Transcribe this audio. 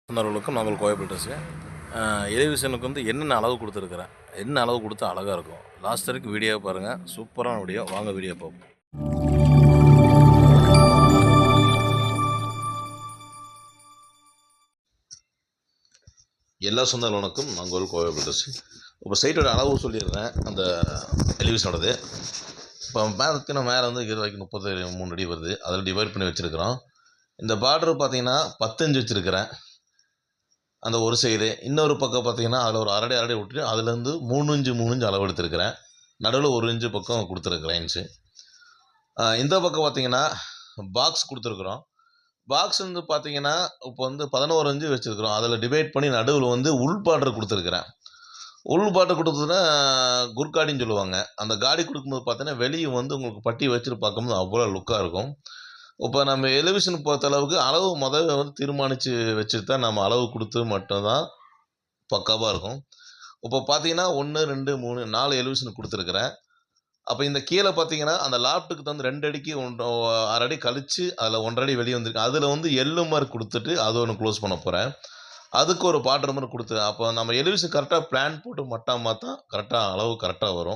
சொந்தர்களுக்கும் நாங்கள் கோயப்பட்டுச்சு. எலிவிஷனுக்கு வந்து என்னென்ன அளவு கொடுத்துருக்குறேன், என்ன அளவு கொடுத்தா அழகாக இருக்கும். லாஸ்ட் வரைக்கும் வீடியோ பாருங்கள், சூப்பரான வீடியோ. வாங்க வீடியோ பார்ப்போம். எல்லா சொந்தங்களுக்கும் நாங்கள் கோயப்பட்டுச்சு. இப்போ சைட்டோட அளவு சொல்லிடுறேன். அந்த எலிவிஷனோடது இப்போ பார்த்தீங்கன்னா மேலே வந்து 33 அடி வருது. அதில் டிவைட் பண்ணி வச்சுருக்கிறோம். இந்த பார்டர் பார்த்தீங்கன்னா 10 இன்ச் வச்சுருக்கிறேன். அந்த ஒரு சைடு இன்னொரு பக்கம் பார்த்தீங்கன்னா அதில் ஒரு அரடி விட்டுட்டு அதுலேருந்து 3 இன்ச்சு அளவு எடுத்துருக்கிறேன். நடுவில் 1 இன்ச்சு பக்கம் கொடுத்துருக்குறேன் இன்ச்சு. இந்த பக்கம் பார்த்தீங்கன்னா பாக்ஸ் கொடுத்துருக்குறோம். பாக்ஸ் வந்து பார்த்தீங்கன்னா இப்போ வந்து 11 இன்ச்சு வச்சுருக்குறோம். அதில் டிவைட் பண்ணி நடுவில் வந்து உள் பார்டர் கொடுத்துருக்குறேன். உள் பார்டர் கொடுத்ததுன்னா குர்காடின்னு சொல்லுவாங்க. அந்த காடி கொடுக்கும்போது பார்த்தீங்கன்னா வெளியே வந்து உங்களுக்கு பட்டி வச்சுட்டு பார்க்கும்போது அவ்வளோ லுக்காக இருக்கும். இப்போ நம்ம எலிவிஷன் பொறுத்த அளவுக்கு அளவு முதல்ல வந்து தீர்மானித்து வச்சுட்டு தான் நம்ம அளவு கொடுத்து மட்டும்தான் பக்காவாக இருக்கும். இப்போ பார்த்தீங்கன்னா 1, 2, 3, 4 எலிவிஷன் கொடுத்துருக்குறேன். அப்போ இந்த கீழே பார்த்தீங்கன்னா அந்த லாப்ட்டுக்கு வந்து 2 அடிக்கு 1/2 அடி கழித்து அதில் 1.5 அடி வெளியே வந்திருக்கு. அதில் வந்து எள்ளு மாதிரி கொடுத்துட்டு அது ஒன்று க்ளோஸ் பண்ண போகிறேன். அதுக்கு ஒரு பார்டர் மாதிரி கொடுத்து அப்போ நம்ம எலிவிஷன் கரெக்டாக பிளான் போட்டு மட்டாமல் தான் கரெக்டாக அளவு கரெக்டாக வரும்.